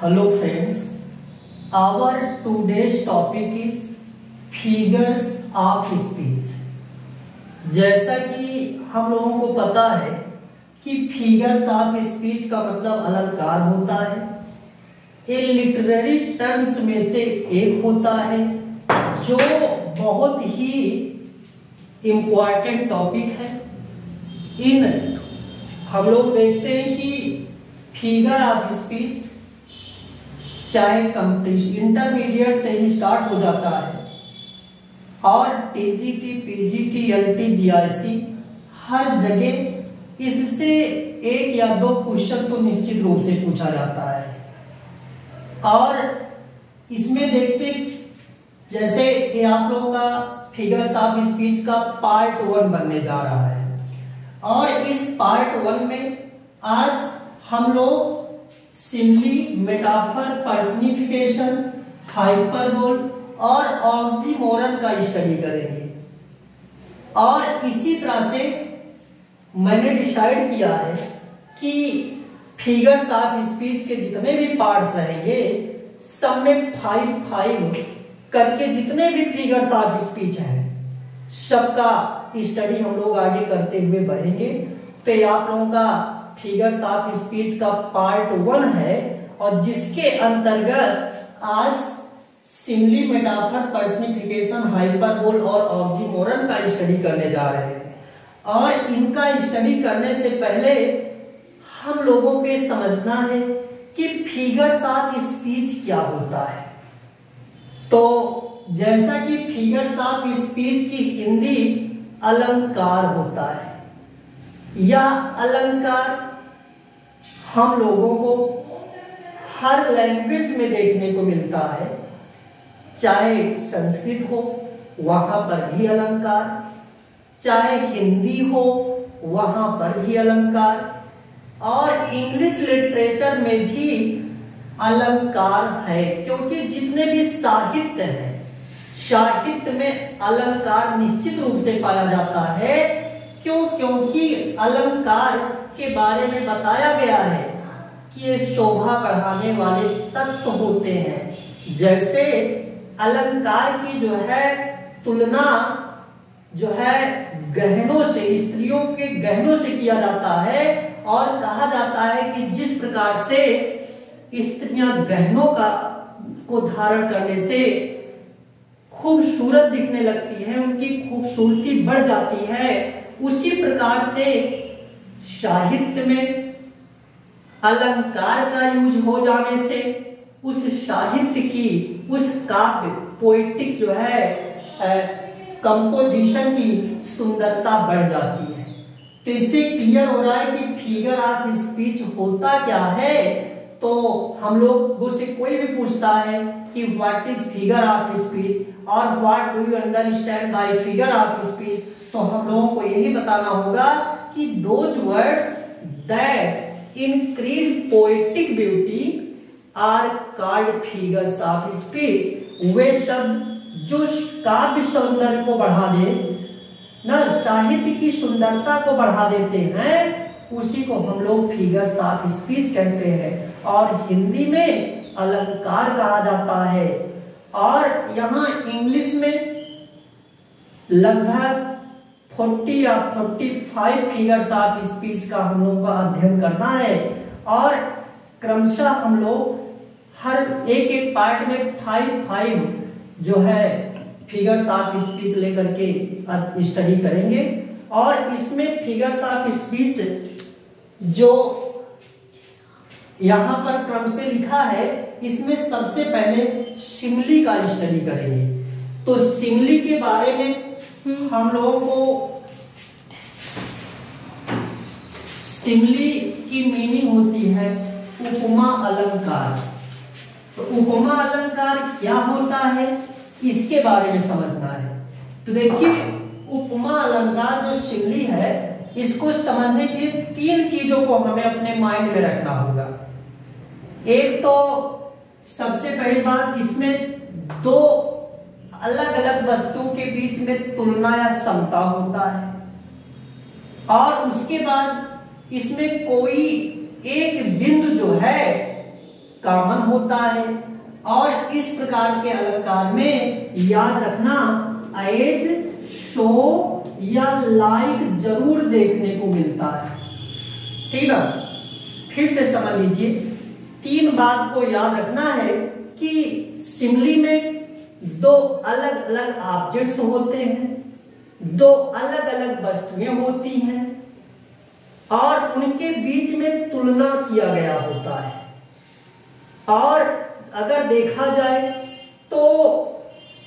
Hello friends, our today's topic is figures of speech। जैसा कि हम लोगों को पता है कि फिगर्स ऑफ स्पीच का मतलब अलंकार होता है, ये लिटरेरी टर्म्स में से एक होता है जो बहुत ही इम्पोर्टेंट टॉपिक है। हम लोग देखते हैं कि फिगर ऑफ स्पीच चाहे इंटरमीडिएट से ही स्टार्ट हो जाता है और टीजीटी, पीजीटी, एलटी, जीआईसी हर जगह इससे एक या दो क्वेश्चन तो निश्चित रूप से पूछा जाता है। और इसमें देखते जैसे कि आप लोगों का फिगर्स ऑफ स्पीच का पार्ट 1 बनने जा रहा है और इस पार्ट 1 में आज हम लोग सिमिली, मेटाफर, पर्सनिफिकेशन, हाइपरबोल और ऑक्सीमोरन का स्टडी करेंगे। और इसी तरह से मैंने डिसाइड किया है कि फिगर्स ऑफ स्पीच के जितने भी पार्ट्स रहेंगे सब में 5 करके जितने भी फिगर्स ऑफ स्पीच हैं सबका स्टडी हम लोग आगे करते हुए बढ़ेंगे। तो आप लोगों का फिगर्स ऑफ स्पीच का पार्ट 1 है और जिसके अंतर्गत आज सिमिली, मेटाफर, पर्सनिफिकेशन, हाइपरबोल और ऑक्सीमोरन का स्टडी करने जा रहे हैं। और इनका स्टडी करने से पहले हम लोगों को समझना है कि फिगर्स ऑफ स्पीच क्या होता है। तो जैसा कि फिगर्स ऑफ स्पीच की हिंदी अलंकार होता है, यह अलंकार हम लोगों को हर लैंग्वेज में देखने को मिलता है, चाहे संस्कृत हो वहां पर भी अलंकार, चाहे हिंदी हो वहां पर भी अलंकार, और इंग्लिश लिटरेचर में भी अलंकार है। क्योंकि जितने भी साहित्य हैं, साहित्य में अलंकार निश्चित रूप से पाया जाता है। क्योंकि अलंकार के बारे में बताया गया है कि ये शोभा बढ़ाने वाले तत्व होते हैं। जैसे अलंकार की जो है तुलना जो है गहनों से, स्त्रियों के गहनों से किया जाता है और कहा जाता है कि जिस प्रकार से स्त्रियां गहनों को धारण करने से खूबसूरत दिखने लगती है, उनकी खूबसूरती बढ़ जाती है, उसी प्रकार से साहित्य में अलंकार का यूज हो जाने से उस साहित्य की, उस काव्य, पोएटिक जो है कंपोजिशन की सुंदरता बढ़ जाती है। तो इससे क्लियर हो रहा है कि फिगर ऑफ स्पीच होता क्या है। तो हम लोगों से कोई भी पूछता है कि what is figure of speech और what do you understand by figure of speech, तो हम लोगों को यही बताना होगा कि those words that increase poetic beauty are called figures of speech. वे शब्द जो काव्य सौंदर्य को बढ़ा दे ना, साहित्य की सुंदरता को बढ़ा देते हैं, उसी को हम लोग फिगर्स ऑफ स्पीच कहते हैं। और हिंदी में अलंकार कहा जाता है। और यहाँ इंग्लिश में लगभग 40 या 45 फिगर्स ऑफ स्पीच का हम लोग का अध्ययन करना है और क्रमशः हम लोग हर एक पार्ट में 5 जो है फिगर्स ऑफ स्पीच लेकर के स्टडी करेंगे। और इसमें फिगर्स ऑफ स्पीच जो यहाँ पर क्रम से लिखा है, इसमें सबसे पहले सिमिली का स्टडी करेंगे। तो सिमिली के बारे में हम लोगों को, सिमिली की मीनिंग होती है उपमा अलंकार। तो उपमा अलंकार क्या होता है इसके बारे में समझना है। तो देखिए, उपमा अलंकार जो सिमिली है, इसको समझने के लिए 3 चीजों को हमें अपने माइंड में रखना होगा। एक तो सबसे पहली बात, इसमें 2 अलग अलग वस्तुओं के बीच में तुलना या समता होता है। और उसके बाद इसमें कोई एक बिंदु जो है कॉमन होता है। और इस प्रकार के अलंकार में याद रखना एज, शो या लाइक जरूर देखने को मिलता है। ठीक ना, फिर से समझ लीजिए, 3 बात को याद रखना है कि सिमली में 2 अलग अलग ऑब्जेक्ट्स होते हैं, 2 अलग अलग वस्तुएं होती हैं और उनके बीच में तुलना किया गया होता है। और अगर देखा जाए तो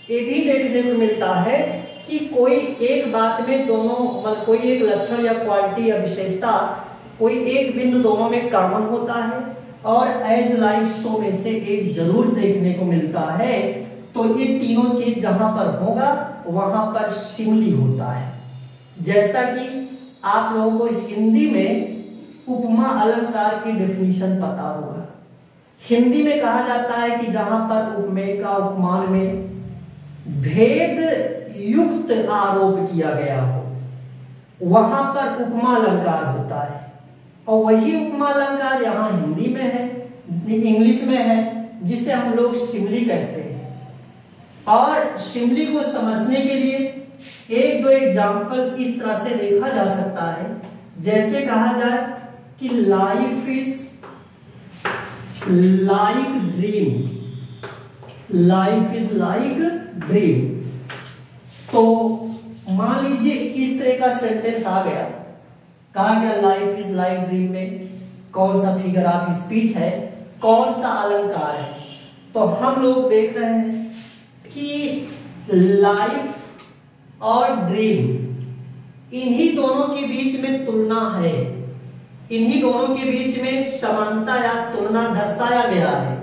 ये भी देखने को मिलता है कि कोई एक बात में दोनों, मतलब कोई एक लक्षण या क्वालिटी या विशेषता, कोई एक बिंदु दोनों में कॉमन होता है और एज, लाइक, शो में से एक जरूर देखने को मिलता है। तो ये तीनों चीज जहां पर होगा वहां पर सिमली होता है। जैसा कि आप लोगों को हिंदी में उपमा अलंकार की डेफिनेशन पता होगा। हिंदी में कहा जाता है कि जहां पर उपमेय का उपमान में भेद युक्त आरोप किया गया हो वहां पर उपमा अलंकार होता है। और वही उपमा अलंकार यहाँ हिंदी में है, इंग्लिश में है, जिसे हम लोग सिमली कहते हैं। और सिमली को समझने के लिए 1-2 एग्जाम्पल इस तरह से देखा जा सकता है। जैसे कहा जाए कि life is like dream, life is like dream. तो मान लीजिए इस तरह का सेंटेंस आ गया, कहा गया लाइफ इज लाइक ड्रीम में कौन सा फिगर ऑफ स्पीच है, कौन सा अलंकार है। तो हम लोग देख रहे हैं कि लाइफ और ड्रीम, इन्हीं दोनों के बीच में तुलना है, इन्हीं दोनों के बीच में समानता या तुलना दर्शाया गया है।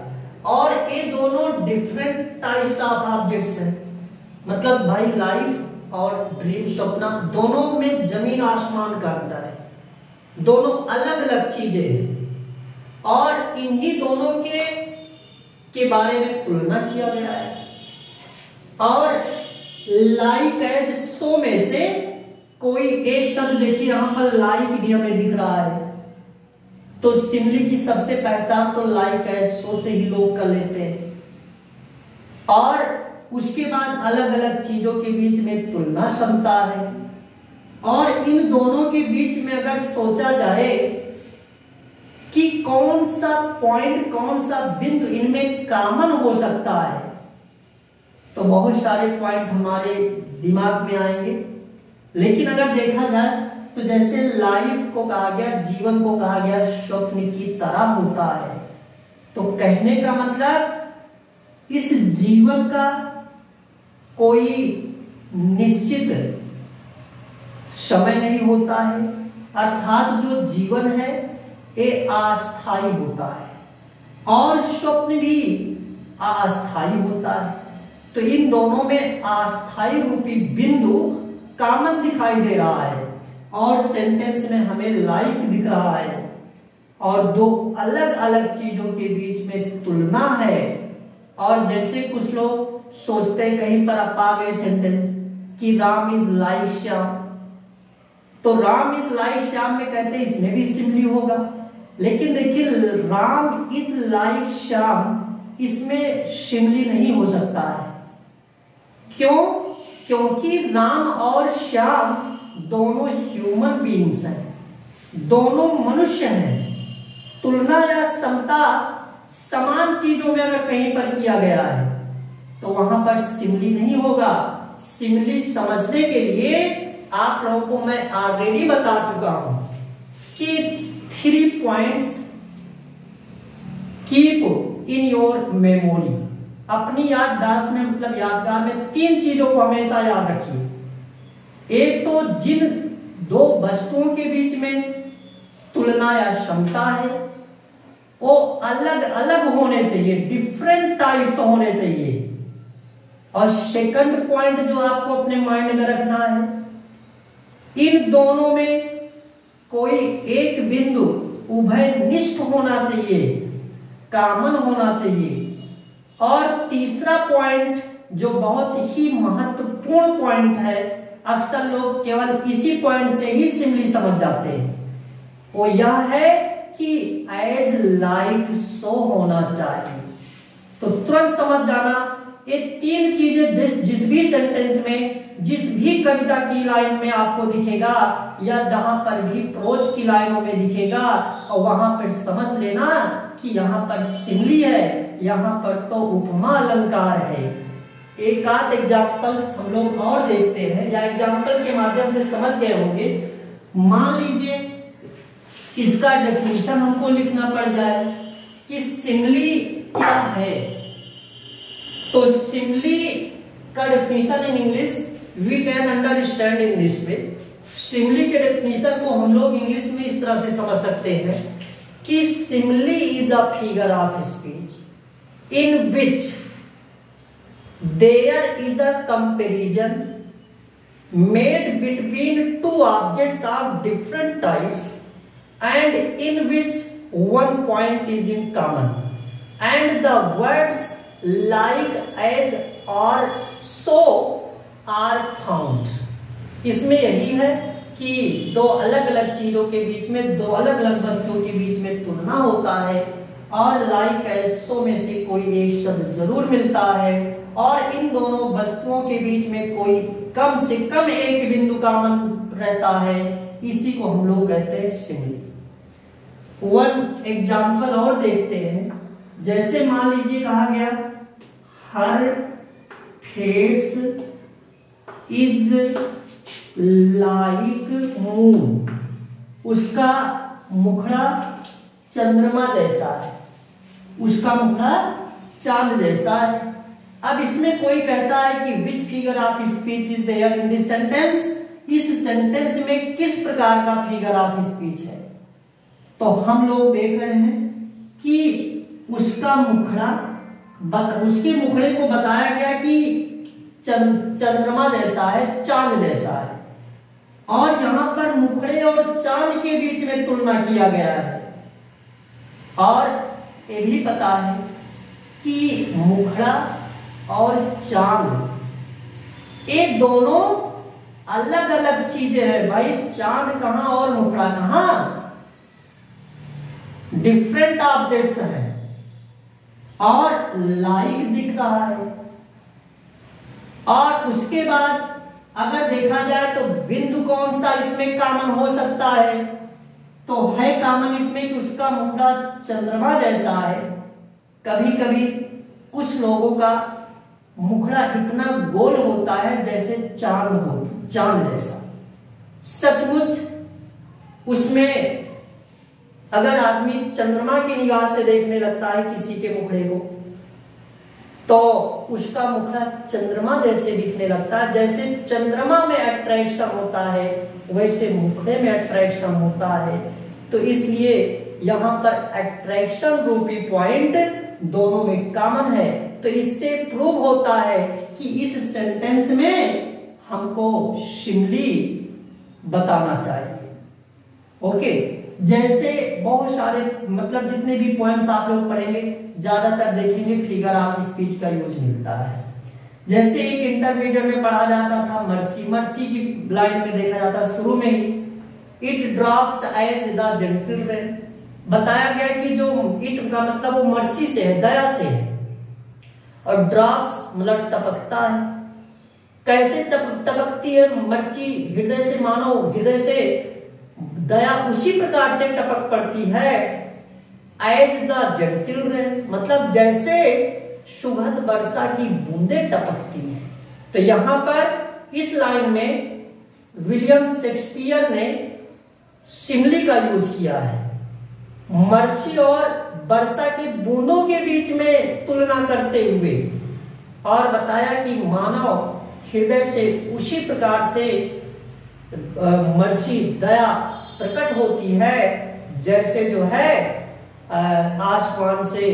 और ये दोनों डिफरेंट टाइप्स ऑफ ऑब्जेक्ट्स हैं। मतलब भाई लाइफ और ड्रीम, सपना, दोनों में जमीन आसमान का अंतर है, दोनों अलग अलग चीजें हैं और इन्हीं दोनों के बारे में तुलना किया गया है। और लाइक एज, सो में से कोई एक शब्द देखिए, यहां पर लाइक भी हमें दिख रहा है। तो सिमली की सबसे पहचान तो लाइक एज, सो से ही लोग कर लेते हैं। और उसके बाद अलग अलग चीजों के बीच में तुलना क्षमता है। और इन दोनों के बीच में अगर सोचा जाए कि कौन सा पॉइंट, कौन सा बिंदु इनमें कॉमन हो सकता है, तो बहुत सारे पॉइंट हमारे दिमाग में आएंगे। लेकिन अगर देखा जाए तो जैसे लाइफ को कहा गया, जीवन को कहा गया स्वप्न की तरह होता है, तो कहने का मतलब इस जीवन का कोई निश्चित समय नहीं होता है, अर्थात जो जीवन है ये अस्थायी होता है और स्वप्न भी अस्थायी होता है। तो इन दोनों में अस्थायी रूपी बिंदु कॉमन दिखाई दे रहा है और सेंटेंस में हमें लाइक दिख रहा है और 2 अलग अलग चीजों के बीच में तुलना है। और जैसे कुछ लोग सोचते हैं, कहीं पर आप आ गए सेंटेंस कि राम इज लाइक श्याम, तो राम इज लाइक श्याम में कहते हैं इसमें भी सिमली होगा। लेकिन देखिए राम इज लाइक श्याम, इसमें सिमली नहीं हो सकता है। क्यों? क्योंकि राम और श्याम दोनों ह्यूमन बीइंग्स हैं, दोनों मनुष्य हैं। तुलना या समता समान चीजों में अगर कहीं पर किया गया है तो वहां पर सिमली नहीं होगा। सिमली समझने के लिए आप लोगों को मैं ऑलरेडी बता चुका हूं कि 3 points keep in your memory. अपनी याददाश्त में, मतलब यादगार में 3 चीजों को हमेशा याद रखिए। एक तो जिन 2 वस्तुओं के बीच में तुलना या क्षमता है वो अलग अलग होने चाहिए, डिफरेंट टाइप्स होने चाहिए। और सेकंड पॉइंट जो आपको अपने माइंड में रखना है, इन दोनों में कोई एक बिंदु उभयनिष्ठ होना चाहिए, कॉमन होना चाहिए। और तीसरा पॉइंट जो बहुत ही महत्वपूर्ण पॉइंट है, अक्सर लोग केवल इसी पॉइंट से ही सिमली समझ जाते हैं, वो यह है कि एज लाइक सो होना चाहिए। तो तुरंत समझ जाना ये तीन चीजें जिस भी सेंटेंस में, जिस भी कविता की लाइन में आपको दिखेगा या जहां पर भी प्रोज की लाइनों में दिखेगा, और वहां पर समझ लेना कि यहाँ पर सिमली है, यहाँ पर तो उपमा अलंकार है। एक आध एग्जाम्पल्स हम लोग और देखते हैं, या एग्जाम्पल के माध्यम से समझ गए होंगे। मान लीजिए इसका डेफिनेशन हमको लिखना पड़ जाए कि सिमली क्या है। तो सिमली का definition in English we can understand in this way. Simile के डेफिनेशन को हम लोग इंग्लिश में इस तरह से समझ सकते हैं कि simile is a figure of speech in which there is a comparison made between two objects of different types and in which one point is in common and the words like, as or so are found। इसमें यही है कि दो अलग अलग चीजों के बीच में, दो अलग अलग वस्तुओं के बीच में तुलना होता है, और लाइक एज सो में से कोई एक शब्द जरूर मिलता है, और इन दोनों वस्तुओं के बीच में कोई कम से कम एक बिंदु कॉमन रहता है। इसी को हम लोग कहते हैं सिमली। वन एग्जाम्पल और देखते हैं। जैसे मान लीजिए कहा गया हर फेस इज लाइक मून, उसका मुखड़ा चंद्रमा जैसा है, उसका मुखड़ा चांद जैसा है। अब इसमें कोई कहता है कि which figure of speech is there in this sentence, इस सेंटेंस में किस प्रकार का फिगर ऑफ स्पीच है। तो हम लोग देख रहे हैं कि उसका मुखड़ा, उसके मुखड़े को बताया गया कि चंद्रमा जैसा है, चांद जैसा है, और यहां पर मुखड़े और चांद के बीच में तुलना किया गया है। और ये भी पता है कि मुखड़ा और चांद ये दोनों अलग अलग चीजें हैं भाई। चांद कहां और मुखड़ा कहां, डिफरेंट ऑब्जेक्ट्स हैं, और लाइक दिख रहा है। और उसके बाद अगर देखा जाए तो बिंदु कौन सा इसमें कॉमन हो सकता है, तो है कॉमन इसमें कि उसका मुखड़ा चंद्रमा जैसा है। कभी कभी कुछ लोगों का मुखड़ा इतना गोल होता है जैसे चांद जैसा। सचमुच उसमें अगर आदमी चंद्रमा की निगाह से देखने लगता है किसी के मुखड़े को, तो उसका मुखड़ा चंद्रमा जैसे दिखने लगता है। जैसे चंद्रमा में अट्रैक्शन होता है वैसे मुखड़े में अट्रैक्शन होता है। तो इसलिए यहां पर अट्रैक्शन रूपी पॉइंट दोनों में कॉमन है। तो इससे प्रूव होता है कि इस सेंटेंस में हमको सिमली बताना चाहिए। ओके, जैसे बहुत सारे मतलब जितने भी पॉइंट्स आप लोग पढ़ेंगे ज्यादातर देखेंगे फिगर ऑफ स्पीच का यूज मिलता है। जैसे एक इंटरमीडिएट में पढ़ा जाता था मर्सी की लाइन में देखा जाता शुरू में ही, it drops as the gentle rain. बताया गया कि जो इट का मतलब वो मर्सी से है, दया से है, और ड्रॉप्स मतलब टपकता है। कैसे टपकती है मर्सी? हृदय से, मानो हृदय से दया उसी प्रकार से टपक पड़ती है एज द जेंटल रेन, मतलब जैसे सुगंध वर्षा की बूंदें टपकती हैं। तो यहां पर इस लाइन में विलियम शेक्सपियर ने सिमली का यूज किया है। मर्सी और वर्षा की बूंदों के बीच में तुलना करते हुए, और बताया कि मानव हृदय से उसी प्रकार से मर्सी दया प्रकट होती है जैसे जो है आसमान से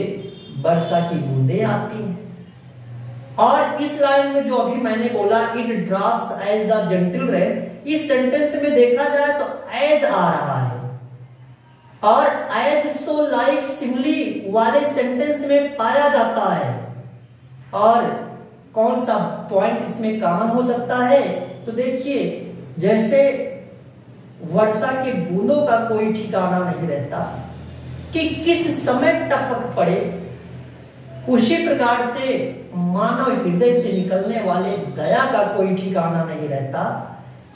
वर्षा की बूंदें आती हैं। और इस लाइन में जो अभी मैंने बोला it drops as the gentle rain, इस सेंटेंस में देखा जाए तो एज आ रहा है, और एज सो लाइक सिमली वाले सेंटेंस में पाया जाता है। और कौन सा पॉइंट इसमें कॉमन हो सकता है? तो देखिए, जैसे वर्षा के बूंदों का कोई ठिकाना नहीं रहता, कि किस समय टपक पड़े, उसी प्रकार से मानव हृदय से निकलने वाले दया का कोई ठिकाना नहीं रहता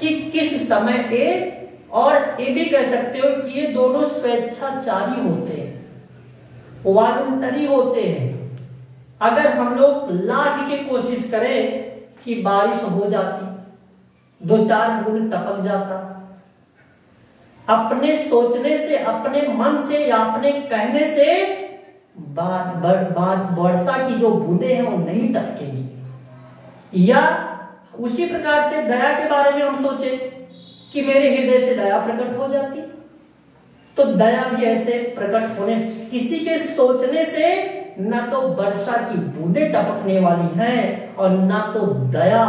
कि किस समय और ये भी कह सकते हो कि ये दोनों स्वेच्छाचारी होते हैं, वॉलंटरी होते हैं। अगर हम लोग लाख की कोशिश करें कि बारिश हो जाती, 2-4 बूंद टपक जाता, अपने सोचने से, अपने मन से या अपने कहने से वर्षा की जो बूंदे हैं वो नहीं टपकेंगी। या उसी प्रकार से दया के बारे में हम सोचे कि मेरे हृदय से दया प्रकट हो जाती, तो दया भी ऐसे प्रकट होने, किसी के सोचने से न तो वर्षा की बूंदें टपकने वाली हैं और न तो दया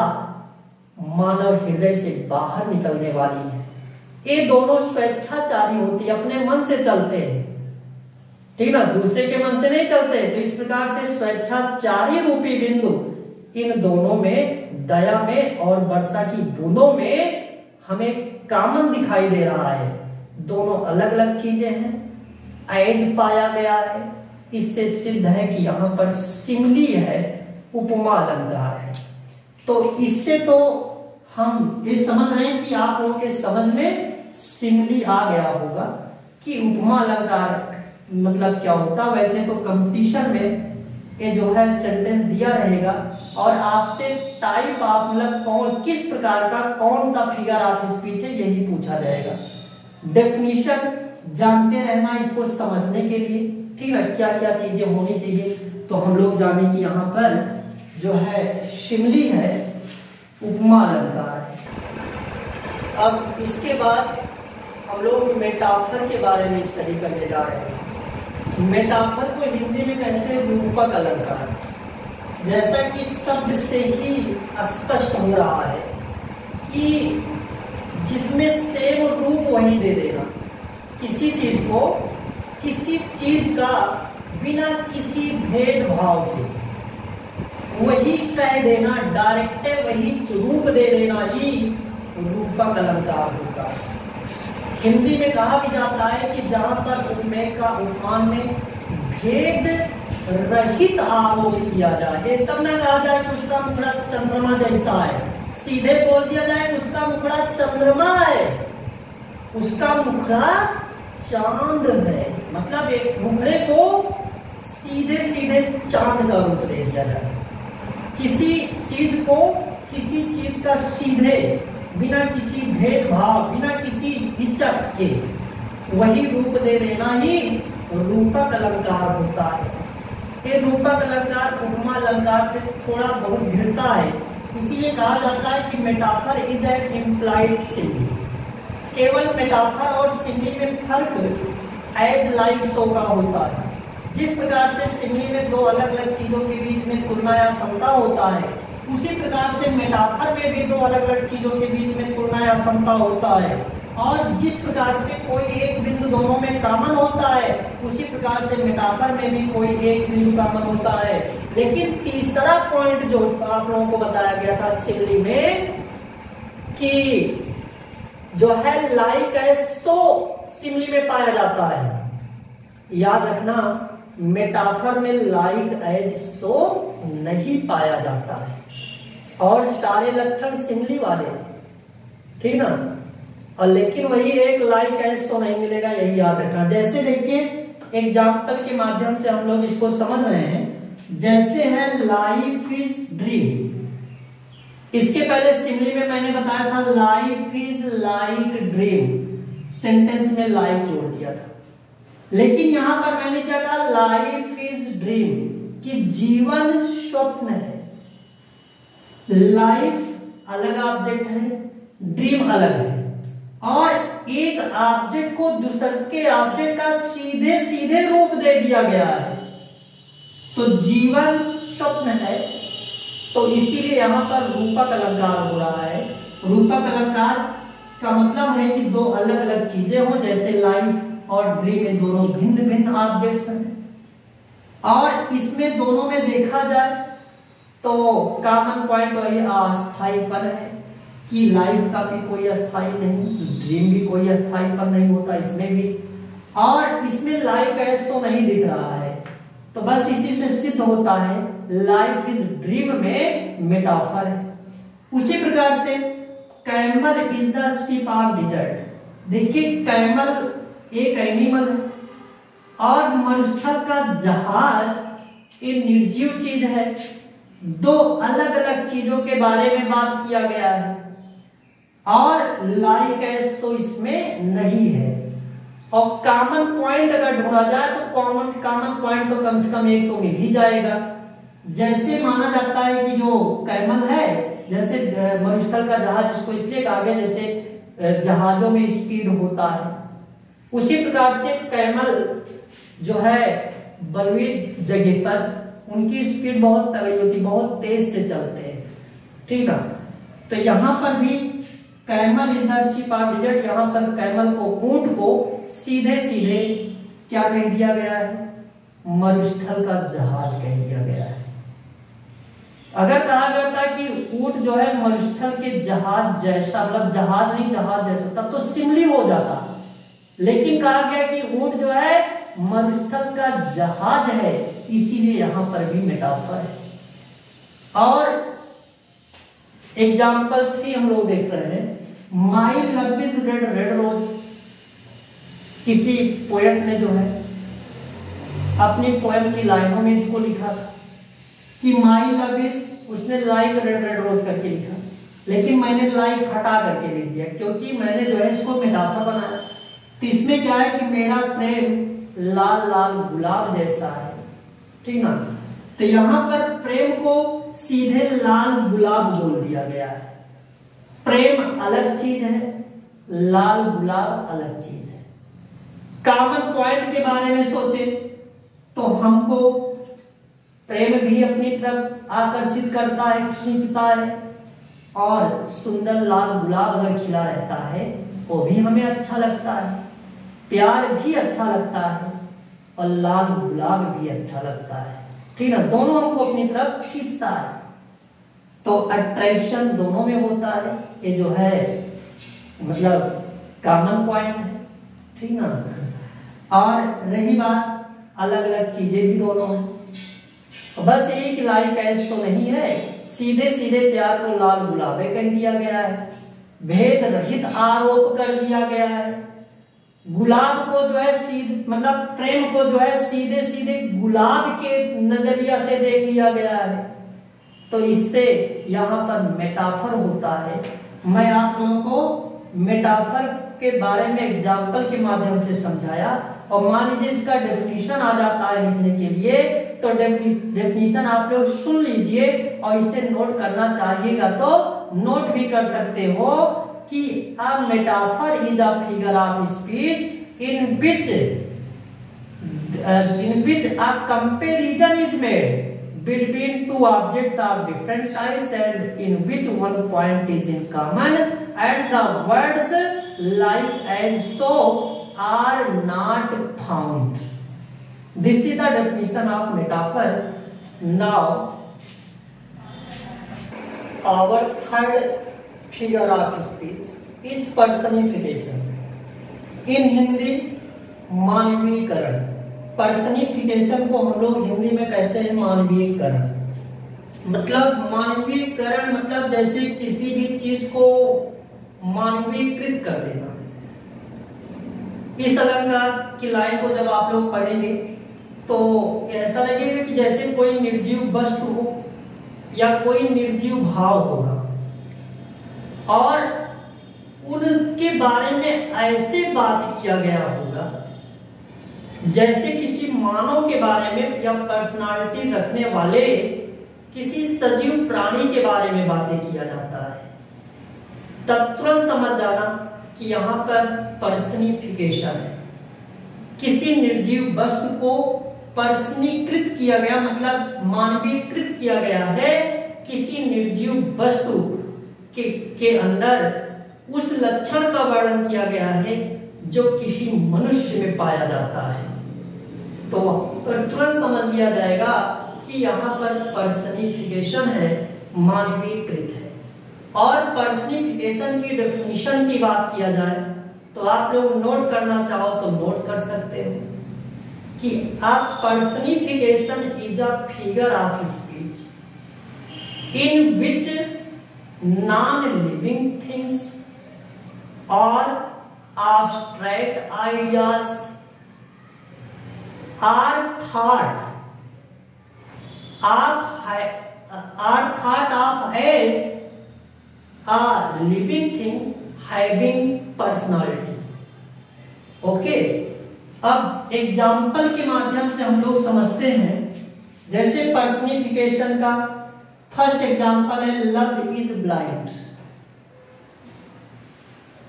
मानव हृदय से बाहर निकलने वाली है। ये दोनों स्वेच्छाचारी होती, अपने मन से चलते हैं, ठीक ना, दूसरे के मन से नहीं चलते। तो इस प्रकार से स्वेच्छाचारी रूपी बिंदु इन दोनों में, दया में और वर्षा की बूंदों में हमें कॉमन दिखाई दे रहा है। दोनों अलग अलग चीजें हैं। एज पाया गया है, इससे सिद्ध है कि यहाँ पर सिमली है, उपमा अलंकार है। तो इससे तो हम ये समझ रहे हैं कि आप लोगों के समझ में सिमली आ गया होगा कि उपमा अलंकार मतलब क्या होता। वैसे तो कंपटीशन में ये जो है सेंटेंस दिया रहेगा और आपसे टाइप आप मतलब कौन किस प्रकार का कौन सा फिगर ऑफ स्पीच है यही पूछा जाएगा। डेफिनेशन जानते रहना इसको समझने के लिए, ठीक है, क्या क्या चीजें होनी चाहिए। तो हम लोग जाने कि यहाँ पर जो है शिमली है, उपमा अलंकार है। अब इसके बाद हम लोग मेटाफर के बारे में स्टडी करने जा रहे हैं। मेटाफर को हिंदी में कहते हैं रूपक अलंकार। जैसा कि शब्द से ही स्पष्ट हो रहा है कि जिसमें सेम रूप वही दे देना, किसी चीज को किसी चीज का बिना किसी भेदभाव के वही कह देना, डायरेक्ट वही रूप दे देना ही रूपक अलंकार होता है। हिंदी में कहा भी जाता है कि जहां पर उपमेय का उपमान में भेद रहित आरोप किया जाए, ये सब ना कहा जाए कि उसका मुखड़ा चंद्रमा जैसा है, सीधे बोल दिया जाए कि उसका मुखड़ा चंद्रमा है, उसका मुखड़ा चांद है, मतलब एक मुखड़े को सीधे सीधे चांद का रूप दे दिया जाए। किसी चीज को किसी चीज का सीधे बिना किसी भेदभाव, बिना किसी हिचक के वही रूप दे देना ही रूपक अलंकार होता है। ये रूपक अलंकार उपमा अलंकार से थोड़ा बहुत भिड़ता है, इसीलिए कहा जाता है कि metaphor is an implied simile. केवल मेटाफर और सिमिली में फर्क एज लाइक सो का होता है। जिस प्रकार से सिमिली में दो अलग अलग चीजों के बीच में तुलना या समता होता है, उसी प्रकार से मेटाफर में भी दो अलग अलग चीजों के बीच में तुलना या समता होता है। और जिस प्रकार से कोई एक बिंदु दोनों में कॉमन होता है, उसी प्रकार से मेटाफर में भी कोई एक बिंदु कॉमन होता है। लेकिन तीसरा पॉइंट जो आप लोगों को बताया गया था सिमिली में कि जो है लाइक है सो सिमिली में पाया जाता है। याद रखना, मेटाफर में लाइक एज सो नहीं पाया जाता है और सारे लक्षण सिमिली वाले, ठीक ना। और लेकिन वही एक लाइक एज सो नहीं मिलेगा, यही याद रखना। जैसे देखिए एग्जाम्पल के माध्यम से हम लोग इसको समझ रहे हैं। जैसे है लाइफ इज ड्रीम, इसके पहले सिमिली में मैंने बताया था life is like dream, sentence में लाइक जोड़ दिया था। लेकिन यहां पर मैंने क्या कहा, लाइफ इज ड्रीम, कि जीवन स्वप्न है। लाइफ अलग ऑब्जेक्ट है, ड्रीम अलग है, और एक ऑब्जेक्ट को दूसरे के ऑब्जेक्ट का सीधे सीधे रूप दे दिया गया है। तो जीवन स्वप्न है, तो इसीलिए यहां पर रूपक अलंकार हो रहा है। रूपक अलंकार का मतलब है कि दो अलग अलग चीजें हो, जैसे लाइफ और ड्रीम में दोनों भिन्न भिन्न ऑब्जेक्ट्स हैं, और इसमें दोनों में देखा जाए तो कॉमन पॉइंट वही अस्थायीपन है कि लाइफ का भी कोई अस्थाई नहीं, ड्रीम भी कोई अस्थायीपन नहीं होता इसमें भी। और इसमें लाइफ एज सो नहीं दिख रहा है, तो बस इसी से सिद्ध होता है लाइफ इज ड्रीम में मेटाफर है। उसी प्रकार से camel is the ship of dessert. देखिए कैमल एक एनिमल है और मरुस्थल का जहाज एक निर्जीव चीज है। दो अलग अलग चीजों के बारे में बात किया गया है और लाइक एज तो इसमें नहीं है। और कॉमन पॉइंट अगर ढूंढा जाए तो कॉमन पॉइंट तो कम से कम एक तो मिल ही जाएगा। जैसे माना जाता है कि जो कैमल है, जैसे मरुस्थल का जहाज इसको इसलिए कहा गया जैसे जहाजों में स्पीड होता है, उसी प्रकार से कैमल जो है बलुई जगह पर उनकी स्पीड बहुत तगड़ी होती, बहुत तेज से चलते हैं, ठीक है। तो यहाँ पर भी camel is the ship of dessert, यहाँ पर कैमल को, ऊंट को सीधे सीधे क्या कह दिया गया है, मरुस्थल का जहाज कह दिया गया है। अगर कहा जाता है कि ऊंट जो है मरुस्थल के जहाज जैसा, मतलब जहाज नहीं जहाज जैसा, तब तो सिमिली हो जाता, लेकिन कहा गया कि ऊंट जो है मरुस्थल का जहाज है, इसीलिए यहां पर भी मेटाफर है। और एग्जाम्पल 3 हम लोग देख रहे हैं, my love is red red rose. किसी पोएट ने जो है अपनी पोएम की लाइनों में इसको लिखा था कि माई लव इज, उसने लाइक रेड रेड रोज करके लिखा, लेकिन मैंने लाइक हटा करके लिख दिया क्योंकि मैंने जो है इसको मेटाफर बनाया। तो इसमें क्या है कि मेरा प्रेम लाल लाल गुलाब जैसा है, ठीक ना। तो यहां पर प्रेम को सीधे लाल गुलाब बोल दिया गया है। प्रेम अलग चीज है, लाल गुलाब अलग चीज है। कॉमन पॉइंट के बारे में सोचे तो हमको प्रेम भी अपनी तरफ आकर्षित करता है, खींचता है, और सुंदर लाल गुलाब अगर खिला रहता है वो भी हमें अच्छा लगता है, प्यार भी अच्छा लगता है और लाल गुलाब भी अच्छा लगता है, ठीक है। दोनों हमको अपनी तरफ खींचता है, तो अट्रैक्शन दोनों में होता है। ये जो है मतलब कॉमन पॉइंट है, ठीक ना। और रही बात अलग अलग चीजें भी दोनों हैं, बस एक लाइक एज तो नहीं है, सीधे सीधे प्यार को लाल गुलाबे कह दिया गया है, भेद रहित आरोप कर दिया गया है। गुलाब को जो है सीधे, मतलब प्रेम को जो है सीधे सीधे गुलाब के नजरिया से देख लिया गया है, तो इससे यहाँ पर मेटाफर होता है। मैं आप लोगों को मेटाफर के बारे में एग्जाम्पल के माध्यम से समझाया, और मान लीजिए इसका डेफिनेशन आ जाता है लिखने के लिए, तो डेफिनेशन आप लोग सुन लीजिए और इसे नोट करना चाहिएगा तो नोट भी कर सकते हो कि a metaphor is a figure of speech in which a comparison is made between two objects of different types and in which one point is in common and the words like and so are not found. This is the definition of metaphor. Now our third figure of speech is personification. In Hindi मानवीकरण। Personification को हम लोग हिंदी में कहते हैं मानवीकरण। मतलब मानवीकरण मतलब जैसे किसी भी चीज को मानवीकृत कर देना। इस अलंकार की लाइन को जब आप लोग पढ़ेंगे तो ऐसा लगेगा कि जैसे कोई निर्जीव वस्तु हो या कोई निर्जीव भाव होगा, और उनके बारे में ऐसे बात किया गया होगा जैसे किसी मानव के बारे में या पर्सनालिटी रखने वाले किसी सजीव प्राणी के बारे में बातें किया जाता है। तब तुरंत समझ जाना कि यहाँ पर पर्सनिफिकेशन है। किसी निर्जीव वस्तु को पर्सनीकृत किया गया, मतलब मानवीकृत किया गया है। किसी निर्जीव वस्तु के अंदर उस लक्षण का वर्णन किया गया है जो किसी मनुष्य में पाया जाता है। तो तुरंत समझ लिया जाएगा कि यहाँ पर पर्सनिफिकेशन है, मानवीकृत है। और पर्सनिफिकेशन की डेफिनेशन की बात किया जाए तो आप लोग नोट करना चाहो तो नोट कर सकते हो कि आप personification is a figure of speech in which non living things और abstract ideas are thought of as a living thing having personality. Okay, अब एग्जाम्पल के माध्यम से हम लोग समझते हैं। जैसे पर्सनिफिकेशन का फर्स्ट एग्जाम्पल है लव इज ब्लाइंड,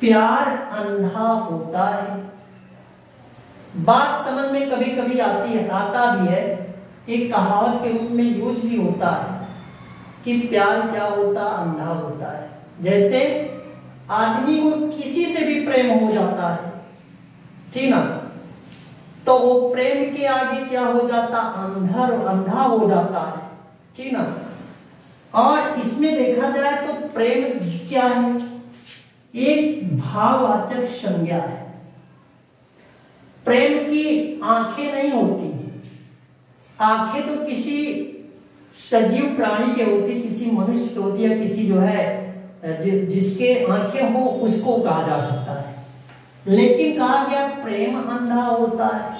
प्यार अंधा होता है। बात समझ में कभी कभी आती है, आता भी है, एक कहावत के रूप में यूज भी होता है कि प्यार क्या होता, अंधा होता है। जैसे आदमी को किसी से भी प्रेम हो जाता है, ठीक ना, तो वो प्रेम के आगे क्या हो जाता, अंधा हो जाता है, ठीक ना। और इसमें देखा जाए तो प्रेम क्या है, एक भाववाचक संज्ञा है। प्रेम की आंखें नहीं होती, आंखें तो किसी सजीव प्राणी के होती, किसी मनुष्य की होती है, किसी जो है जिसके आंखें हो उसको कहा जा सकता है। लेकिन कहा गया प्रेम अंधा होता है,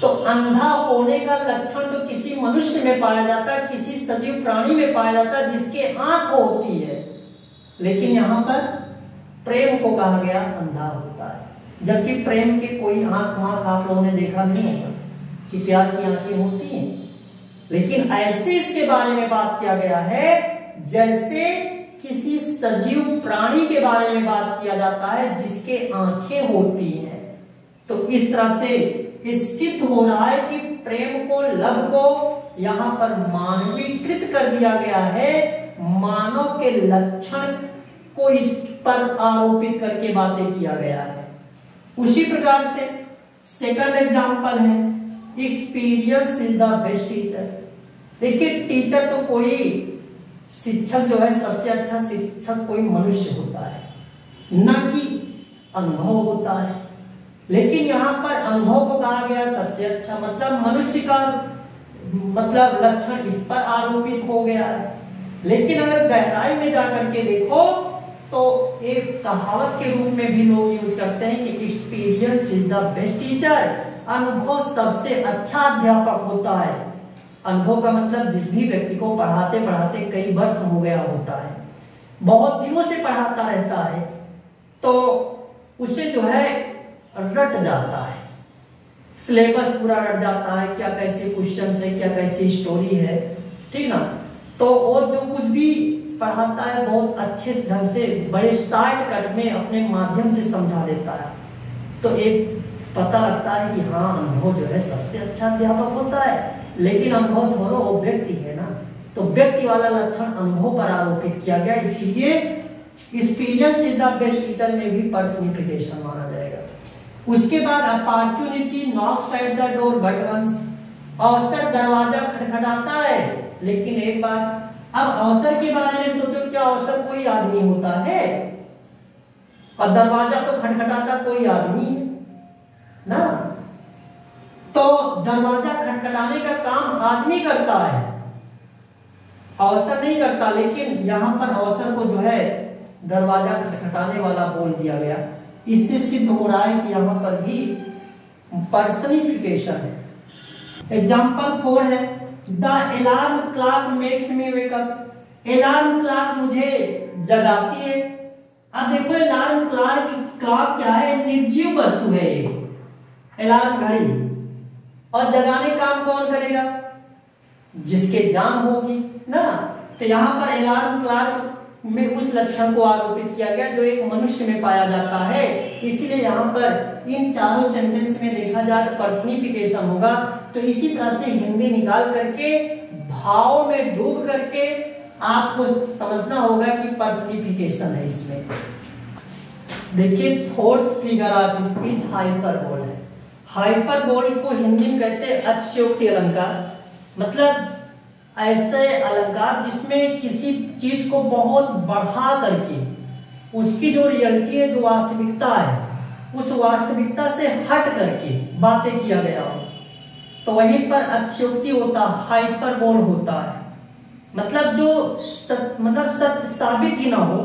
तो अंधा होने का लक्षण तो किसी मनुष्य में पाया जाता है, किसी सजीव प्राणी में पाया जाता है जिसके आंख होती है। लेकिन यहाँ पर प्रेम को कहा गया अंधा होता है, जबकि प्रेम के कोई आंख आप लोगों ने देखा नहीं होगा कि प्यार की आंखें होती हैं। लेकिन ऐसे इसके बारे में बात किया गया है जैसे किसी सजीव प्राणी के बारे में बात किया जाता है जिसके आंखें होती हैं। तो इस तरह से सिद्ध हो रहा है कि प्रेम को, लव को यहां पर मानवीकृत कर दिया गया है, मानव के लक्षण को इस पर आरोपित करके बातें किया गया है। उसी प्रकार से सेकंड एग्जांपल है experience is the best teacher. देखिए टीचर तो कोई शिक्षक जो है, सबसे अच्छा शिक्षक कोई मनुष्य होता है, न कि अनुभव होता है। लेकिन यहाँ पर अनुभव को कहा गया सबसे अच्छा, मतलब मनुष्य का मतलब लक्षण इस पर आरोपित हो गया है। लेकिन अगर गहराई में जाकर के देखो तो एक कहावत के रूप में भी लोग यूज करते हैं कि experience is the best teacher, अनुभव सबसे अच्छा अध्यापक होता है। अनुभव का मतलब जिस भी व्यक्ति को पढ़ाते पढ़ाते कई वर्ष हो गया होता है, बहुत दिनों से पढ़ाता रहता है, तो उसे जो है रट जाता है, सिलेबस पूरा रट जाता है, क्या कैसे क्वेश्चन है, क्या कैसी स्टोरी है, ठीक ना। तो और जो कुछ भी पढ़ाता है बहुत अच्छे ढंग से बड़े शॉर्टकट में अपने माध्यम से समझा देता है। तो एक पता लगता है कि हाँ अनुभव जो है सबसे अच्छा अध्यापक होता है। लेकिन अनुभव दोनों वो व्यक्ति है ना, तो व्यक्ति वाला लक्षण अनुभव पर आरोपित किया गया, इसीलिए experience is the best teacher में भी पर्सनिफिकेशन माना जाएगा। उसके बाद opportunity knocks at the door but once, अवसर दरवाजा खटखटाता है। लेकिन एक बार अब अवसर के बारे में सोचो, क्या अवसर कोई आदमी होता है? और दरवाजा तो खटखटाता कोई आदमी है ना, तो दरवाजा खटखटाने का काम आदमी करता है, अवसर नहीं करता। लेकिन यहां पर अवसर को जो है दरवाजा खटखटाने वाला बोल दिया गया। इससे सिद्ध हो रहा है कि यहां पर भी पर्सनिफिकेशन है। एग्जाम्पल 4 है the alarm clock makes me wake up. Alarm clock मुझे जगाती है। अब देखो अलार्म क्लॉक क्या है, निर्जीव वस्तु है ये अलार्म घड़ी, और जगाने काम कौन करेगा? जिसके जान होगी ना। तो यहाँ पर अलार्म क्लॉक में उस लक्षण को आरोपित किया गया जो एक मनुष्य में पाया जाता है। इसीलिए यहाँ पर इन चारों सेंटेंस में देखा जाए तो पर्सनिफिकेशन होगा। तो इसी तरह से हिंदी निकाल करके भाव में डूब करके आपको समझना होगा कि पर्सनिफिकेशन है इसमें। देखिए fourth figure of speech hyperbole है। हाइपरबोल को हिंदी में कहते हैं अतिशयोक्ति अलंकार, मतलब ऐसे अलंकार जिसमें किसी चीज को बहुत बढ़ा करके उसकी जो रियलिटी है, जो वास्तविकता है, उस वास्तविकता से हट करके बातें किया गया हो, तो वहीं पर अतिशयोक्ति होता, हाइपरबोल होता है। मतलब जो सत्य साबित ही ना हो,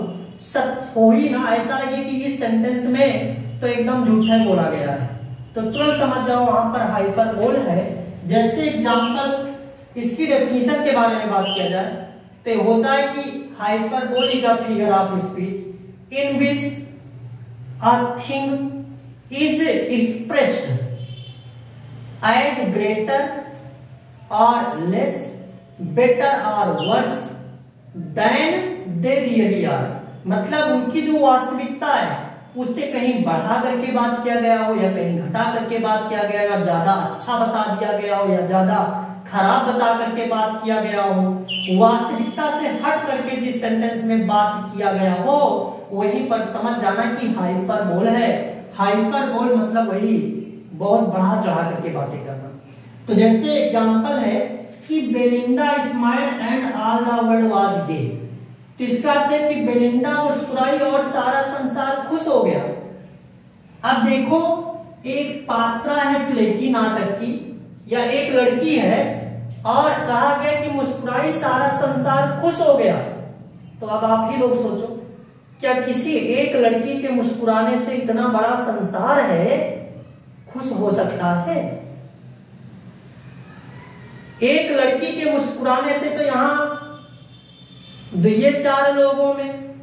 सच हो ही ना, ऐसा लगे कि इस सेंटेंस में तो एकदम झूठा बोला गया है, तो तुरंत समझ जाओ वहां पर हाइपरबोल है। जैसे एग्जांपल इसकी डेफिनेशन के बारे में बात किया जाए तो होता है कि hyperbole is a figure of speech in which a thing is expressed as greater or less, better or worse than they really are. मतलब उनकी जो वास्तविकता है उससे कहीं बढ़ा करके बात किया गया हो या कहीं घटा करके बात किया गया हो, ज्यादा अच्छा बता दिया गया हो या ज्यादा खराब बता करके बात किया गया हो, वास्तविकता से हट करके जिस सेंटेंस में बात किया गया हो वहीं पर समझ जाना कि हाइपरबोल है। हाइपरबोल मतलब वही बहुत बढ़ा चढ़ा करके बातें करना। तो जैसे एग्जांपल है कि Belinda smiled and all the world was gay, तो इसका अर्थ है कि बेलिंडा मुस्कुराई और सारा संसार खुश हो गया। अब देखो, एक पात्रा है प्ले की, नाटक की, या एक लड़की है और कहा गया कि मुस्कुराई सारा संसार खुश हो गया, तो अब आप ही लोग सोचो, क्या किसी एक लड़की के मुस्कुराने से इतना बड़ा संसार है खुश हो सकता है? एक लड़की के मुस्कुराने से तो यहां ये 4 लोगों में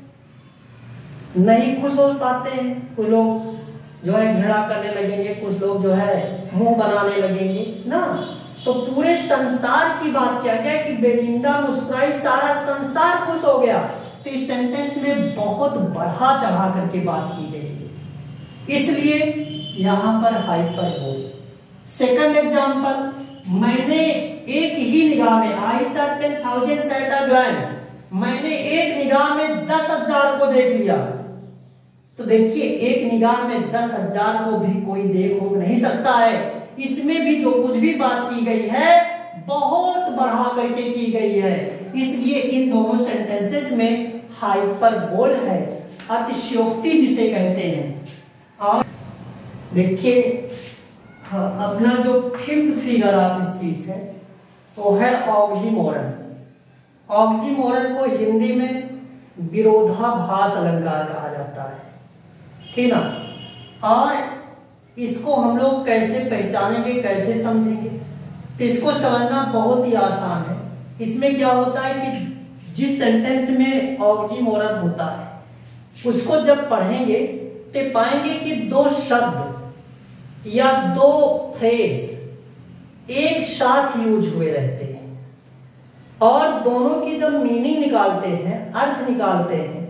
नहीं खुश हो पाते हैं। कुछ लोग जो है घृणा करने लगेंगे, कुछ लोग जो है मुंह बनाने लगेंगे ना। तो पूरे संसार की बात किया गया कि बेलिंडा मुस्कुराई सारा संसार खुश हो गया, तो इस सेंटेंस में बहुत बढ़ा चढ़ा करके बात की गई है, इसलिए यहां पर हाइपरबोल। सेकंड एग्जांपल, मैंने एक ही निगाह में, I saw 10,000 at a glance, मैंने एक निगाह में 10,000 को देख लिया। तो देखिए, एक निगाह में 10,000 को भी कोई देख हो नहीं सकता है। इसमें भी जो कुछ भी बात की गई है बहुत बढ़ा करके की गई है, इसलिए इन दोनों सेंटेंसेस में हाइपरबोल है, अतिशयोक्ति जिसे कहते हैं। और देखिए, अपना जो 5th फिगर ऑफ स्पीच है वो है ऑक्सीमोरन। ऑक्सीमोरन को हिंदी में विरोधाभास अलंकार कहा जाता है, ठीक ना। और इसको हम लोग कैसे पहचानेंगे, कैसे समझेंगे, तो इसको समझना बहुत ही आसान है। इसमें क्या होता है कि जिस सेंटेंस में ऑक्सीमोरन होता है उसको जब पढ़ेंगे तो पाएंगे कि 2 शब्द या 2 फ्रेज एक साथ यूज हुए रहते हैं, और दोनों की जब मीनिंग निकालते हैं, अर्थ निकालते हैं,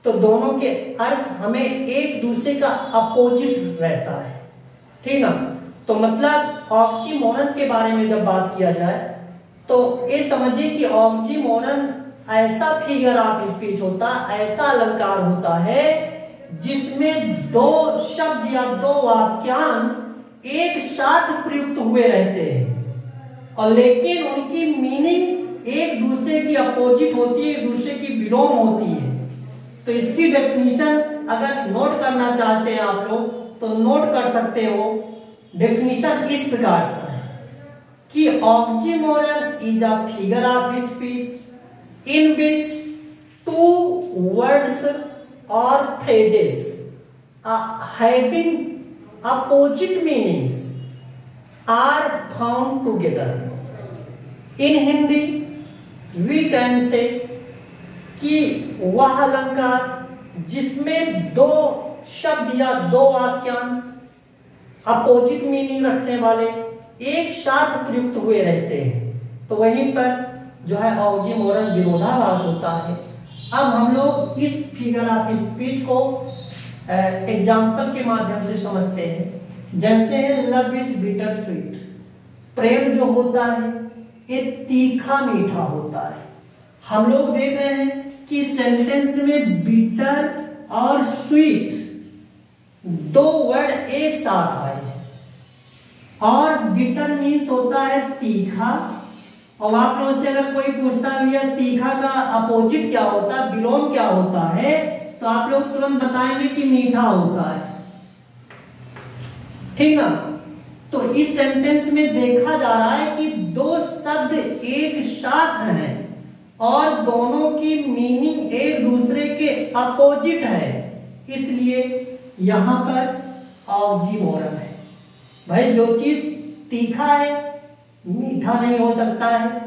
तो दोनों के अर्थ हमें एक दूसरे का अपोजिट रहता है, ठीक ना। तो मतलब ऑक्सीमोरन के बारे में जब बात किया जाए तो ये समझिए कि ऑक्सीमोरन ऐसा फिगर ऑफ स्पीच होता, ऐसा अलंकार होता है जिसमें 2 शब्द या 2 वाक्यांश एक साथ प्रयुक्त हुए रहते हैं, और लेकिन उनकी मीनिंग एक दूसरे की अपोजिट होती है, एक दूसरे की विलोम होती है। तो इसकी डेफिनेशन अगर नोट करना चाहते हैं आप लोग तो नोट कर सकते हो। डेफिनेशन इस प्रकार से है कि oxymoron is a figure of speech in which 2 words और phrases having opposite meanings are found together. In Hindi we can say कि वह अलंकार जिसमें 2 शब्द या 2 वाक्यांश अपोजिट मीनिंग रखने वाले एक साथ प्रयुक्त हुए रहते हैं, तो वहीं पर जो है ऑक्सीमोरन विरोधाभास होता है। अब हम लोग इस फिगर ऑफ स्पीच को एग्जाम्पल के माध्यम से समझते हैं। जैसे लव इज बिटर स्वीट, प्रेम जो होता है ये तीखा मीठा होता है। हम लोग देख रहे हैं कि सेंटेंस में बिटर और स्वीट 2 वर्ड एक साथ आए हैं, और बिटर मीन्स होता है तीखा। और आप लोगों से अगर कोई पूछता भी है तीखा का अपोजिट क्या होता है, विलोम क्या होता है, तो आप लोग तुरंत बताएंगे कि मीठा होता है। ठीक ना। तो इस सेंटेंस में देखा जा रहा है कि दो शब्द एक साथ हैं और दोनों की मीनिंग एक दूसरे के अपोजिट है, इसलिए यहां पर ऑक्सीमोरन है। भाई जो चीज तीखा है मीठा नहीं हो सकता है,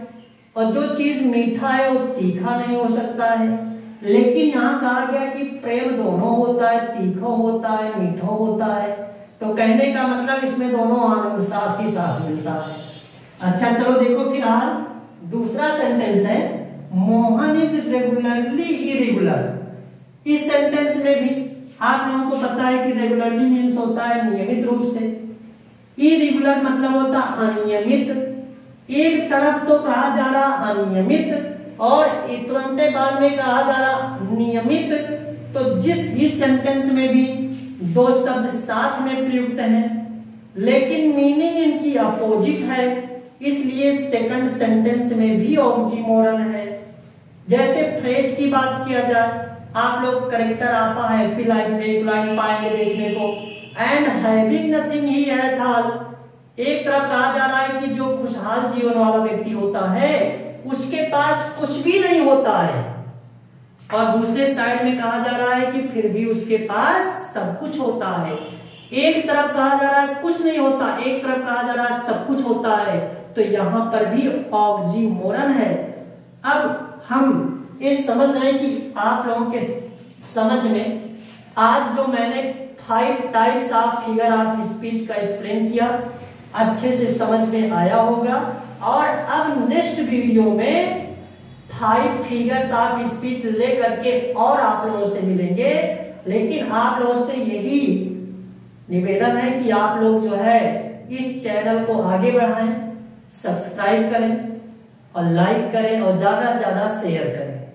और जो चीज मीठा है वो तीखा नहीं हो सकता है। लेकिन यहाँ कहा गया कि प्रेम दोनों होता है, तीखा होता है, मीठा होता है। तो कहने का मतलब इसमें दोनों आनंद साथ ही साथ मिलता है। अच्छा चलो देखो फिलहाल दूसरा सेंटेंस है, मोहन इज रेगुलरली इरेगुलर। इस सेंटेंस में भी आप लोगों को पता है कि रेगुलरली मीन्स होता है नियमित रूप से, इरेगुलर मतलब होता अनियमित। एक तरफ तो कहा जा रहा अनियमित और तुरंत बाद में कहा जा रहा नियमित। तो इस सेंटेंस में भी दो शब्द साथ में प्रयुक्त हैं, लेकिन मीनिंग इनकी अपोजिट है, इसलिए सेकंड सेंटेंस में भी ऑक्सीमोरन है। जैसे फ्रेज की बात किया जाए, आप लोग करेक्टर आपा हैप्पी लाइफ में एक लाइन पाएंगे देखने को, एंड हैविंग नथिंग ही है थाल। एक तरफ कहा जा रहा है कि जो खुशहाल जीवन वाला व्यक्ति होता है उसके पास कुछ भी नहीं होता है, और दूसरे साइड में कहा जा रहा है कि फिर भी उसके पास सब कुछ होता है। एक तरफ कहा जा रहा है कुछ नहीं होता, एक तरफ कहा जा रहा है सब कुछ होता है, तो यहां पर भी ऑक्सीमोरन है। अब हम ये समझ रहे हैं कि आप लोगों के समझ में आज जो मैंने 5 types of figure of speech का एक्सप्लेन किया अच्छे से समझ में आया होगा। और अब नेक्स्ट वीडियो में 5 फिगर्स ऑफ स्पीच लेकर के और आप लोगों से मिलेंगे। लेकिन आप लोगों से यही निवेदन है कि आप लोग जो है इस चैनल को आगे बढ़ाएं, सब्सक्राइब करें और लाइक करें और ज्यादा से ज्यादा शेयर करें।